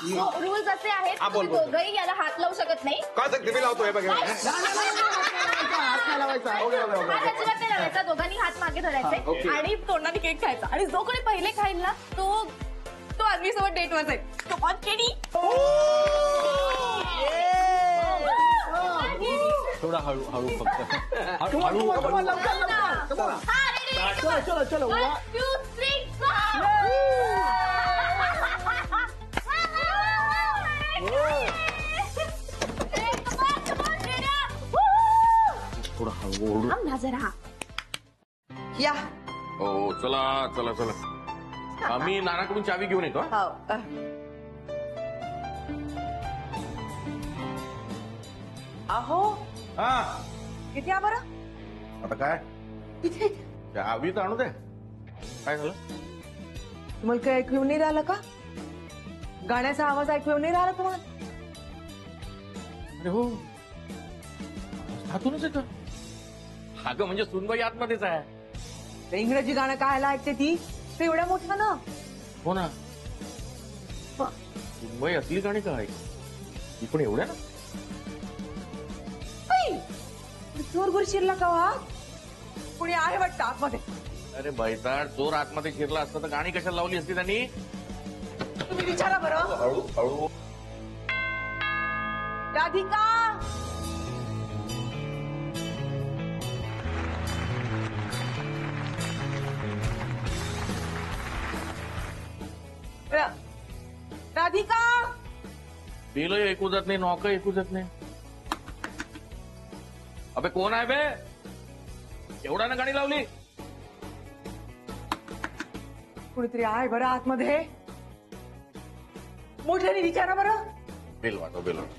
Rules असे आहेत की तुम्ही दोघंही याला हात लावू शकत नाही. काय सांगते मी लावतोय बघा. हात अजिबात नाही लावायचा. दोघांनी हात मागे धरायचे आणि तोंडाने केक खायचा. आणि जो कोणी पहिले खाईल ना तो आदमीसोबत डेटवर जाईल. तो ऑन केली. थोडा हळू हळू फक्त हळू. चलो चलो चलो. 1 2 3 थोडा हळू ओढू. थांब ना जरा. या. हो चला चला चला. आम्ही नानाकडून चावी घेऊन येतो. अहो हा किती या बरं. आता काय इथे चावी तर आणू दे. काय झालं? तुम्हाला काय ऐकू नाही राहिलं का? गाण्याचा आवाज ऐकू नाही राहिला तुम्हाला? अरे हो हातूनच येतं. अगं म्हणजे सुनबाई आतमध्येच आहे. ते इंग्रजी गाणं कायला ऐकते ती? ते एवढ्या मोठं ना. हो ना. सुनबाई असली गाणी काय ती पण एवढ्या ना. चोर शिरला का वा? कुणी आहे वाटतं आतमध्ये. अरे बैताड चोर आतमध्ये शिरला असता तर गाणी कशाला लावली असती त्यांनी? तुम्ही विचारा बरं. हळू हळू. राधिका राधिका बेल ऐकू जात नाही, नॉक ऐकू जात नाही. अबे कोण आहे बे? एवढा ना गाणी लावली. कुणीतरी आहे बरं आतमध्ये. मोठ्याने विचारा बरं. बेल वाटो बेल वाटो.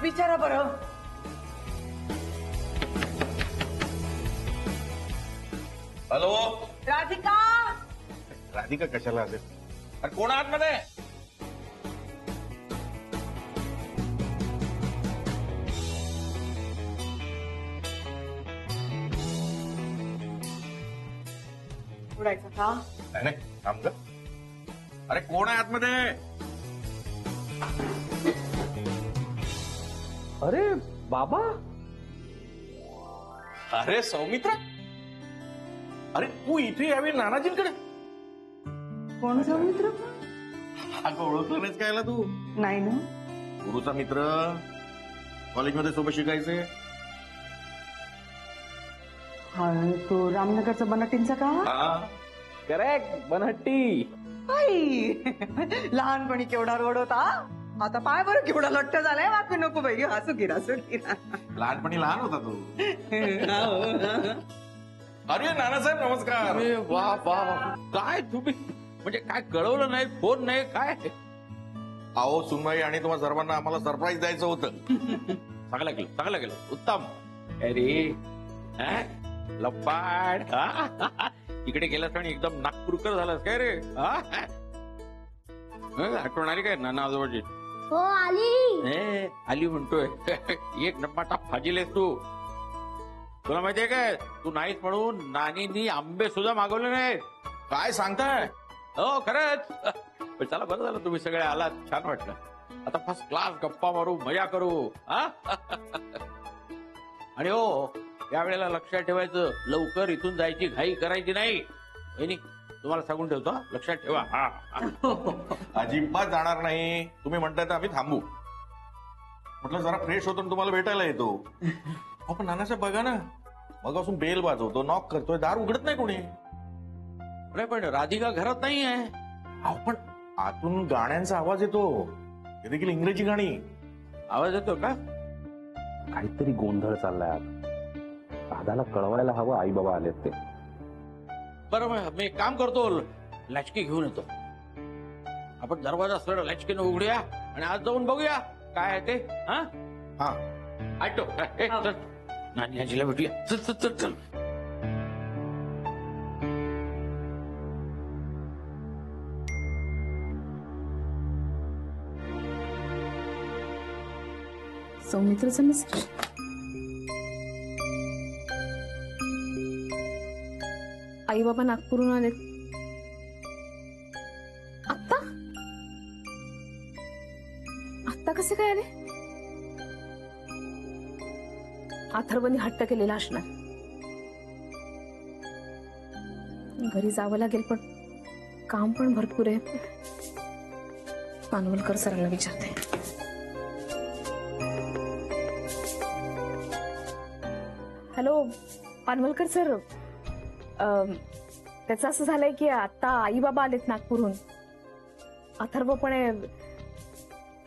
विचारा बरं. हॅलो. राधिका राधिका कशाला असेल? अरे कोण आहे आतमध्ये? उडायचं का? नाही नाही थांब ग. अरे कोण आहे आतमध्ये? अरे बाबा. अरे सौमित्र. अरे तू इथे यावी नानाजींकडे. कोण मित्र? अगं ओळखलं नाहीस कायला तू? नाही ना. गुरुचा मित्र. कॉलेजमध्ये सोबत शिकायचे. हा तो रामनगरचा बनाटींचा का? करेक्ट बनहट्टी. लहानपणी केवढा रोड होता. आता पाय बरं केवढा लट्ट झालाय. वाकू नको बाई. हसू गिरा हसू गिरा. लहानपणी लहान होता तू. अरे नानासाहेब नमस्कार. अरे वा वा वा. काय तुम्ही म्हणजे काय कळवलं नाही, फोन नाही काय? अहो सुनबाई आणि तुम्हा सर्वांना आम्हाला सरप्राईज द्यायचं होतं. चांगलं केलं उत्तम. अरे लपाड. इकडे गेलास आणि एकदम नागपूरकर झालास काय रे? आठवण आली काय नाना आजोबाची? हो आली. आली म्हणतोय. एक नंबर फाजीलेस तू. तुला माहितीये काय तू नाहीच म्हणून नानींनी आंबे सुद्धा मागवले नाहीत. काय सांगताय? हो खरंच. पण चला बरं झालं तुम्ही सगळे आलात. छान वाटलं. आता फर्स्ट क्लास गप्पा मारू, मजा करू. आणि हो या वेळेला लक्षात ठेवायचं लवकर इथून जायची घाई करायची नाही. तुम्हाला सांगून ठेवतो लक्षात ठेवा. अजिबात जाणार नाही. तुम्ही म्हणताय तर आम्ही थांबू. म्हटलं जरा फ्रेश होतो तुम्हाला भेटायला येतो. आपण नानासाहेब बघा ना मग असून बेल वाजवतो, नॉक करतोय, दार उघडत नाही कोणी. अरे पण राधिका घरात नाही आहे. अहो पण आतून गाण्यांचा आवाज येतो. ते देखील इंग्रजी गाणी. आवाज येतो का? काहीतरी गोंधळ चाललाय आत. दादाला कळवायला हवं आई बाबा आलेत ते. बरं मग मी एक काम करतो लचकी घेऊन येतो. आपण दरवाजा सरळ लचकीनं उघडूया आणि आज जाऊन बघूया काय आहे ते. हा ऐकतो. चल नानी आजीला भेटूया. चल चल चल चल. सौमित्रचं मिस्टर. आई बाबा नागपूरहून आले. आत्ता आत्ता कसे काय आले? अथर्वनी हट्ट केलेला असणार. घरी जावं लागेल पण काम पण भरपूर आहे. पानवलकर सरांना विचारते. हॅलो पानवलकर सर, त्याचं असं झालंय की आता आई बाबा आलेत नागपूरहून, अथर्व पण आहे,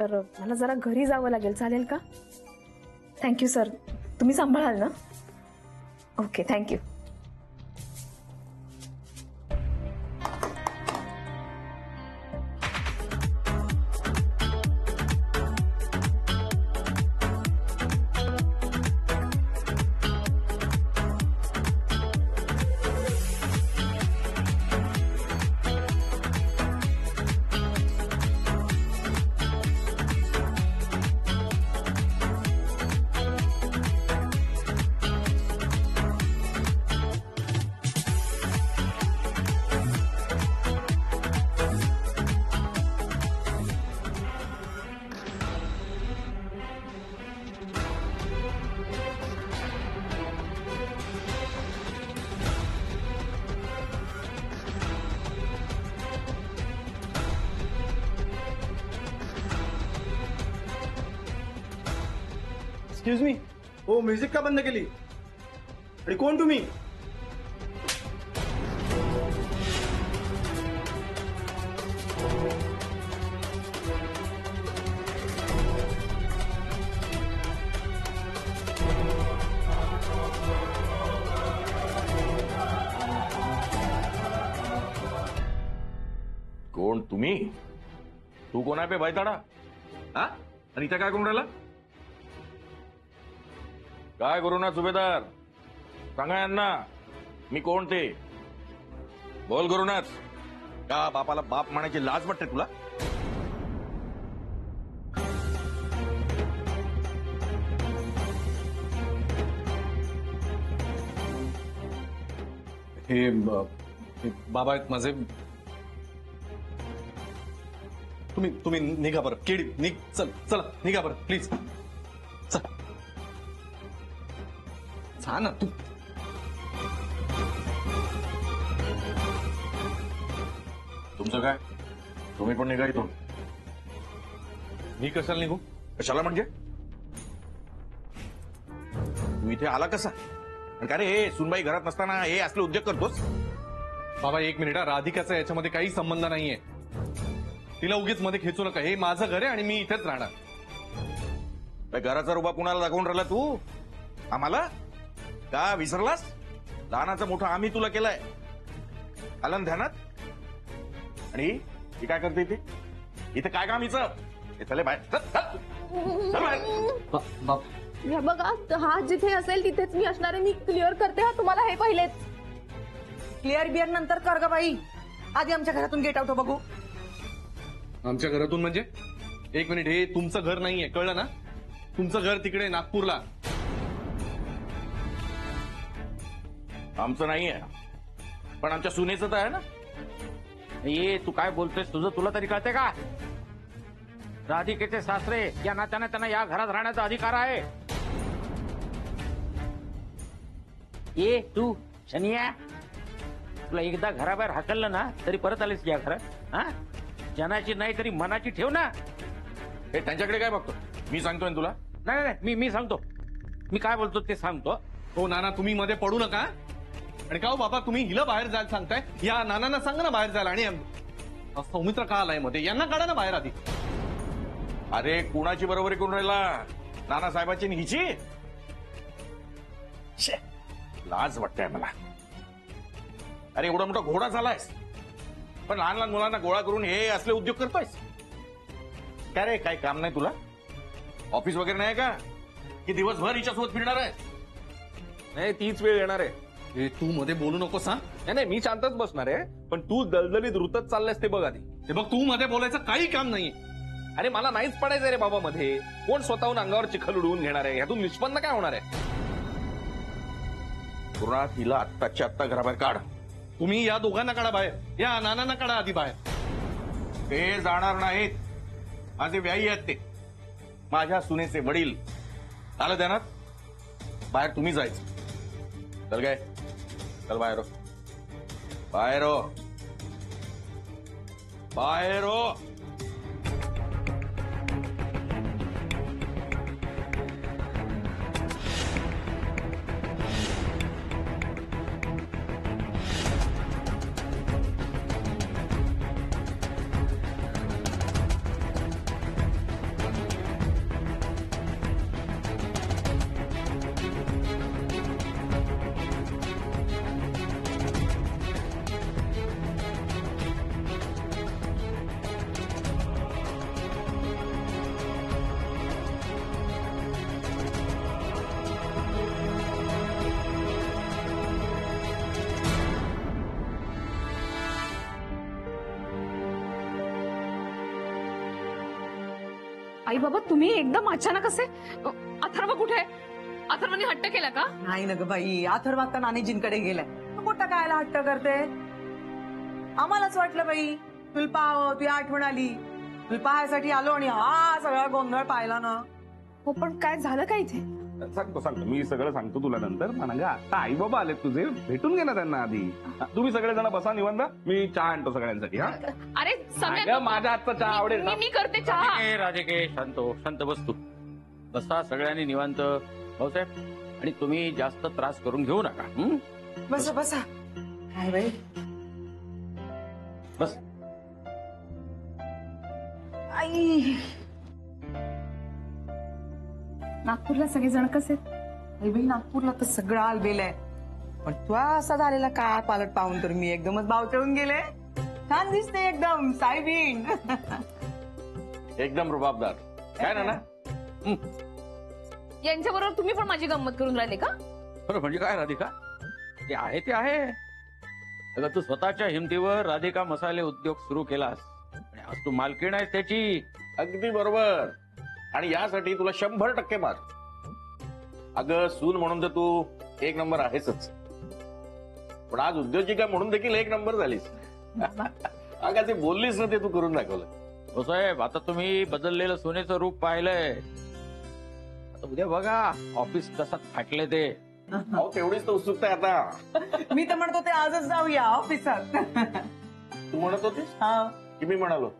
तर मला जरा घरी जावं लागेल. चालेल का? Thank you sir. तुम्ही सांभाळाल ना? Okay thank you. एक्सक्यूज मी, हो म्युझिक का बंद केली? आणि कोण तुम्ही? कोण तुम्ही? तू कोण आहे बे बायताडा? हा? आणि इथं काय करून राहिला? काय गुरुनाथ सुभेदार, सांगा यांना मी कोण ते. बोल गुरुनाथ, का बापाला बाप म्हणायची लाज वाटते तुला? हे बाबा आहेत माझे. तुम्ही निघा बरं. केडी निघ. चला निघा बरं प्लीज. चल जा ना तू. तुमचं काय? तुम्ही पण निघा इथून. मी कशाला निघू? कशाला म्हणजे? तू इथे आला कसा? आणि का रे, हे सुनबाई घरात नसताना हे असले उद्योग करतोस? बाबा एक मिनिट. राधिकाचा याच्यामध्ये काही संबंध नाहीये. तिला उगीच मध्ये खेचू नका. हे माझं घर आहे आणि मी इथेच राहणार. घराचा रुबा कुणाला दाखवून राहिला तू? आम्हाला का विसरलास? लहानाचा मोठा आम्ही तुला केलाय. आलं ना ध्यानात? आणि ही काय करते इथे? इथे काय काम हिचं? हे चले बाहेर. चल बाहेर. हे बघा, हा जिथे असेल तिथेच मी असणार आहे. मी क्लिअर करते हा तुम्हाला हे पहिलेच. क्लिअर बिअर नंतर कर ग बाई. आधी आमच्या घरातून गेट आउट बघू. आमच्या घरातून म्हणजे? एक मिनिट. हे तुमचं घर नाहीये, कळलं ना? तुमचं घर तिकडे नागपूरला. आमचं नाहीये, पण आमच्या सुनेचं तर आहे ना. ये तू काय बोलतोयस? तुझं तुला तरी कळते का? राधिकेचे सासरे या नात्याने त्यांना या घरात राहण्याचा अधिकार आहे. ये तू शनिया, तुला एकदा घराबाहेर हाकललं ना तरी परत आलीस या घरात. हा, जनाची नाही तरी मनाची ठेव ना. हे त्यांच्याकडे काय बघतो? मी सांगतोय ना तुला. नाही नाही, मी सांगतो. मी काय बोलतो ते सांगतो. हो नाना, तुम्ही मध्ये पडू नका. आणि का हो बाबा, तुम्ही हिला बाहेर जायला सांगताय? या नानांना सांगा ना बाहेर जायला. आणि सौमित्र का आलाय मध्ये? यांना काढा ना बाहेर आधी. अरे कुणाची बरोबरी करून राहिला? नाना साहेबाची आणि हिची? लाज वाटतंय मला. अरे एवढा मोठा घोडा झालायस, पण लहान लहान मुलांना गोळा करून हे असले उद्योग करतोयस? काय रे, काय काम नाही तुला? ऑफिस वगैरे नाही का? की दिवसभर हिच्यासोबत फिरणार आहे? नाही, तीच वेळ येणार आहे. हे तू मध्ये बोलू नकोस. हा, नाही मी शांतच बसणार आहे, पण तू दलदलीत रुतत चाललायस ते बघ आधी. हे बघ, तू मध्ये बोलायचं काही काम नाहीये. अरे मला नाहीच पडायचंय रे बाबा मध्ये. कोण स्वतःहून अंगावर चिखल उडवून घेणार आहे? ह्यातून निष्पन्न काय होणार आहे? पूर्ण हिला आत्ताच्या आत्ता घराबाहेर काढ. तुम्ही या दोघांना काढा बाहेर, या नानांना काढा आधी बाहेर. ते जाणार नाहीत. माझे व्यायी आहेत ते, माझ्या सुनेचे वडील. आलं ध्यानात? बाहेर तुम्ही जायचं. चल काय, चल बाहेर हो. बाहेर हो, बाहेर हो. आई बाबा तुम्ही एकदम अचानक असे अथर्व कुठे? अथर्वने हट्ट केला का? नाही ना ग बाई, अथर्व आता नानीजींकडे गेलाय. तू मोठा कायला हट्ट करते? आम्हालाच वाटलं बाई तुला पाहावं, तुझी आठवण आली, तुला पाहायसाठी आलो आणि हा सगळा गोंधळ पाहिला ना. हो पण काय झालं का इथे? सांगतो मी सगळं सांगतो तुला नंतर. पण आता आई बाबा आलेत तुझे, भेटून घे ना त्यांना आधी. तुम्ही सगळेजण बसा निवांत, मी चहा आणतो सगळ्यांसाठी. हा अरे सम्या, अगं, माझ्या हातचा चहा आवडेल ना? मी करते चहा. राधिके शांत हो, शांत बस तू. बसा सगळ्यांनी निवांत. भाऊसाहेब, आणि तुम्ही जास्त त्रास करून घेऊ नका. बसा बसा. काय बाई, बस. आई नागपूरला सगळेजण कसे? आई बाई, नागपूरला तर सगळं आलबेल आहे, पण तू असा झालेला काय पालट पाहून तर मी एकदमच भाव चढून गेले. छान दिसते एकदम सायबीन. एकदम रुबाबदार. काय ना यांच्याबरोबर तुम्ही पण माझी गंमत करून राहिले का? बरं म्हणजे काय राधिका, ते आहे ते आहे. अगं तू स्वतःच्या हिमतीवर राधिका मसाले उद्योग सुरू केलास आणि आज तू मालकीण आहेस त्याची. अगदी बरोबर. आणि यासाठी तुला 100% मार. अगं सून म्हणून तर तू एक नंबर आहेसच, पण आज उद्योजिका म्हणून देखील एक नंबर झालीस. अगं ते बोललीस ना, ते तू करून दाखवलं. हो साहेब, आता तुम्ही बदललेलं सोन्याचं रूप पाहिलंय. आता उद्या बघा ऑफिस कसं फाटले ते. अहो तेवढीच तर उत्सुकता आहे आता. मी तर म्हणतो ते आजच जाऊया ऑफिसात. तू म्हणत होतीस हा, की मी म्हणालो?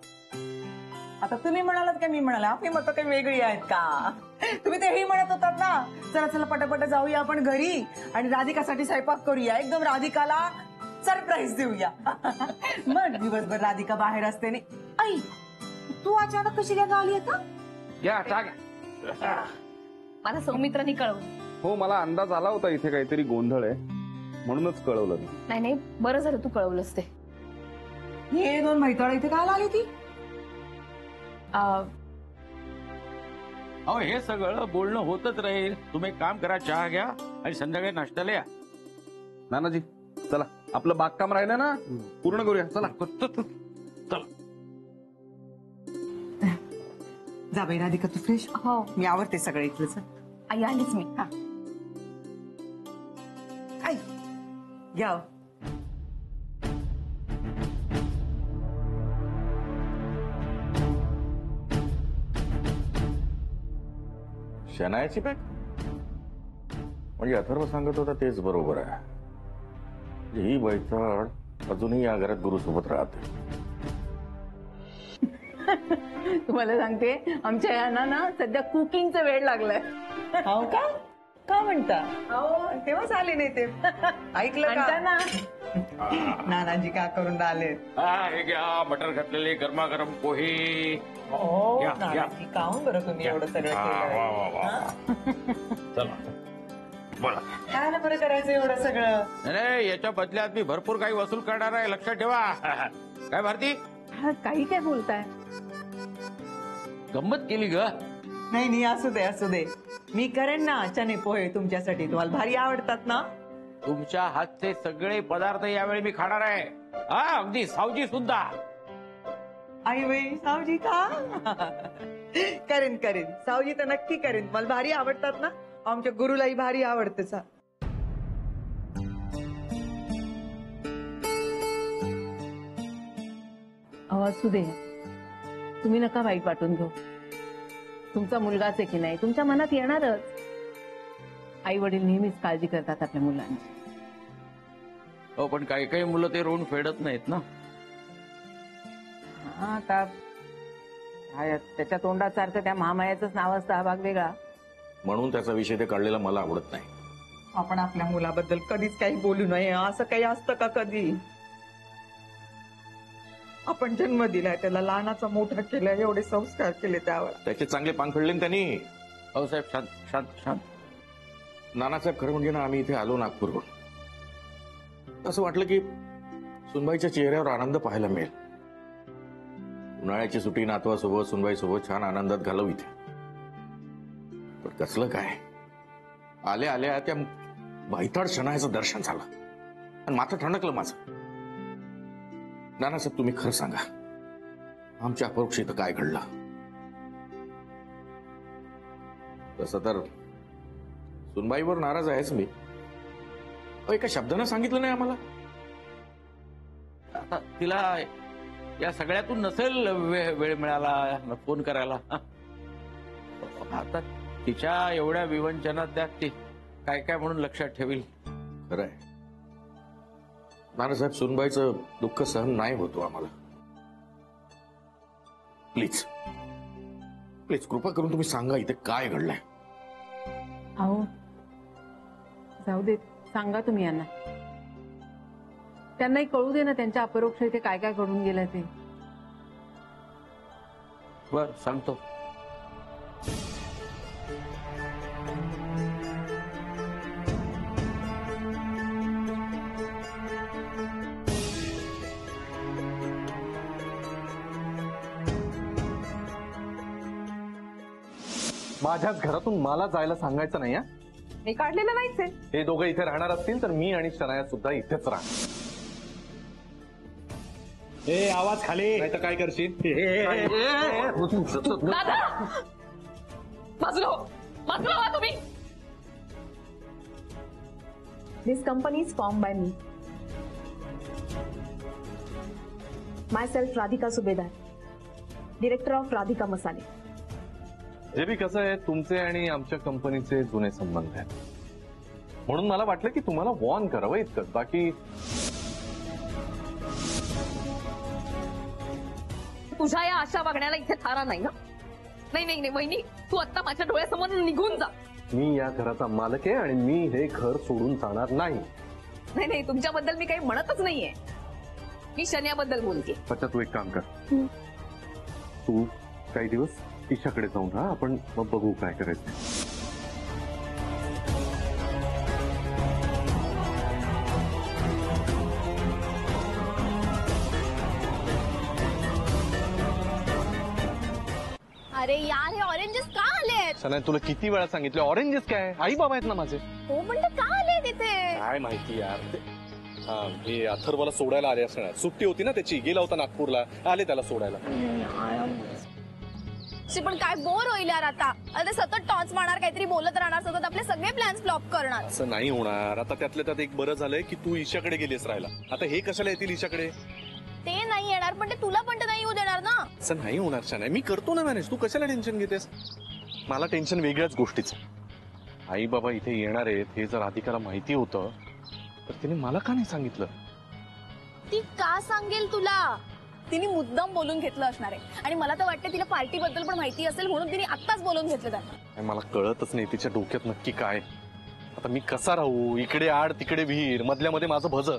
आता तुम्ही म्हणालात का मी म्हणाला? आपली मतं काही वेगळी आहेत का? तुम्ही तेही म्हणत होतात ना, चला चला पटापट जाऊया आपण घरी आणि राधिकासाठी स्वयंपाक करूया, एकदम राधिकाला सरप्राईज देऊया. मग दिवसभर राधिका बाहेर असते. आई, तू अचानक कशी काय आली आता? घ्या चहा घ्या. मला सौमित्रांनी कळवलं. हो, मला अंदाज आला होता इथे काहीतरी गोंधळ आहे, म्हणूनच कळवलं मी. नाही नाही, बरं झालं तू कळवलंस ते. हे दोन मैत्रिणी इथे काय आली ती? अहो हे सगळं बोलणं होतच राहील. तुम्ही एक काम करा, चहा घ्या आणि संध्याकाळी नाश्त्याला या. नानाजी चला, आपलं बागकाम राहिलं ना, पूर्ण करूया. चला. चला. जा बाई राधिका, तू फ्रेश हो मी आवडते सगळं इथलं. आई आलीच मी. हा आई घ्या. शनायाची बॅग? म्हणजे अथर्व सांगत होता तेच बरोबर आहे. ही बैठक अजूनही या घरात गुरुसोबत राहते. तुम्हाला सांगते, आमच्या यांना ना सध्या कुकिंगचा वेळ लागलाय. हो का? का म्हणता? हो, तेव्हाच आले नाही ते. ऐकलं का ना? नानाजी का करून आले? हे घ्या, बटर घातलेले गरमागरम पोहे. हो, घ्या, घ्या. नानाजी काहून बरं तुम्ही एवढं सगळं केलं? चला बोला. काय ना बरं करायचं एवढं सगळं? नाही, याच्या बदल्यात मी भरपूर काही वसूल करणार आहे, लक्षात ठेवा. काय भारती, काही काय बोलताय? गंमत केली ग? नाही नाही, असू दे असू दे, मी करेन ना चणे पोहे तुमच्यासाठी. तुम्हाला भारी आवडतात ना? तुमच्या हातचे सगळे पदार्थ यावेळी मी खाणार आहे. हा, अगदी सावजी सुद्धा. आई बाई, सावजी का? करेन करेन, सावजी तर नक्की करेन. मला भारी आवडतात ना, आमच्या गुरुलाही भारी आवडते. असू दे, तुम्ही नका वाईट वाटून घेऊ. तुमचा मुलगाच आहे की नाही, तुमच्या मनात येणारच. आई वडील नेहमीच काळजी करतात आपल्या मुलांची. हो, पण काही काही मुलं ते ऋण फेडत नाहीत ना. हा, आता त्याच्या तोंडात सारखं त्या महामायाचंच नाव असतं, हा भाग वेगळा. म्हणून त्याचा विषय ते काढलेला मला आवडत नाही. आपण आपल्या मुलाबद्दल कधीच काही बोलू नये, असं काही असतं का कधी? आपण जन्म दिलाय, त्याला लहानाचा मोठा केलाय, एवढे संस्कार केले त्यावर. त्याचे चांगले पांग ना त्यांनी. हो साहेब, शांत शांत शांत. नानासाहेब, खरं म्हणजे ना आम्ही इथे आलो नागपूरहून, असं वाटलं की सुनबाईच्या चेहऱ्यावर आनंद पाहायला मिळेल. उन्हाळ्याची सुट्टी नातवासोबत सुनबाईसोबत छान आनंदात घालवू इथे. पण कसलं काय, आल्या आल्या त्या भाईताड शनायाचं दर्शन झालं आणि माथं ठणकलं माझं. नानासाहेब, तुम्ही खरं सांगा, आमच्या अपरोक्ष इथं काय घडलं? तसं तर सुनबाईवर नाराज आहेच मी. एका शब्दानं सांगितलं नाही आम्हाला. आता तिला या सगळ्यातून नसेल वेळ मिळाला फोन करायला. आता तिच्या एवढ्या विवंचनात त्यात ती काय काय म्हणून लक्षात ठेवील. खरंय नानासाहेब, सुनबाईचं दुःख सहन नाही होतो आम्हाला. प्लीज प्लीज कृपा करून तुम्ही सांगा इथे काय घडलंय. अहो, जाऊ दे, सांगा तुम्ही यांना. त्यांनाही कळू दे ना त्यांच्या अपरोक्ष इथे काय काय घडून गेलं ते. बर, सांगतो. माझ्याच घरातून मला जायला सांगायचं नाही. मी काढलेलं नाहीच आहे. हे दोघं इथे राहणार असतील तर मी आणि शनाया सुद्धा इथेच राहणार. ए, आवाज खाली. नाही तर काय करशील? दादा, वाचलो तुम्ही. This company is form by me. My self Radhika Subhedar, director of Radhika मसाले. जे बी कसं आहे, तुमचे आणि आमच्या कंपनीचे जुने संबंध आहेत, म्हणून मला वाटलं की तुम्हाला वॉर्न करावं इतकंच. बाकी तुझ्या या आशा वागण्याला इथे थारा नाही ना. नाही वहिनी, तू आता माझ्या डोळ्यासमोर निघून जा. मी या घराचा मालक आहे आणि मी हे घर सोडून जाणार नाही. नाही, तुमच्याबद्दल मी काही म्हणतच नाहीये. मी शन्याबद्दल बोलते. अच्छा, तू एक काम कर, तू काही दिवस ईशाकडे जाऊन राहा, आपण मग बघू काय करायचं. अरे यार, हे ऑरेंजेस का आलेत? सना, तुला किती वेळा सांगितलं ऑरेंजेस काय? आई बाबा आहेत ना माझे. हो, म्हणजे का आले तिथे? काय माहिती यार. हे अथर्वला सोडायला आले असणार. सुट्टी होती ना त्याची, गेला होता नागपूरला, आले त्याला सोडायला. पण काय बोर होईल यार आता. अरे सतत टॉर्च मारणार, काहीतरी बोलत राहणार, सतत आपले सगळे प्लॅन्स फ्लॉप करणार. असं नाही होणार. आता त्यातल्या त्यात एक बरं झालंय की तू ईशाकडे गेलीस राहायला. आता हे कशाला येतील ईशाकडे? ते नाही येणार, पण ते तुला पण नाही येऊ देणार ना. असं नाही होणार शनाया, मी करतो ना मॅनेज. तू कशाला टेन्शन घेतेस? मला टेन्शन वेगळ्याच गोष्टीचं. आई बाबा इथे येणार आहेत हे जर राधिकाला माहिती होतं तर तिने मला का नाही सांगितलं? ती का सांगेल तुला? तिने मुद्दाम बोलून घेतलं असणार आहे. आणि मला तर वाटतं तिला पार्टी बद्दल पण माहिती असेल, म्हणून तिने आत्ताच बोलून घेतलं त्यांना. मला कळतच नाही तिच्या डोक्यात नक्की काय. आता मी कसा राहू? इकडे आड तिकडे विहीर, मधल्यामध्ये माझं भज.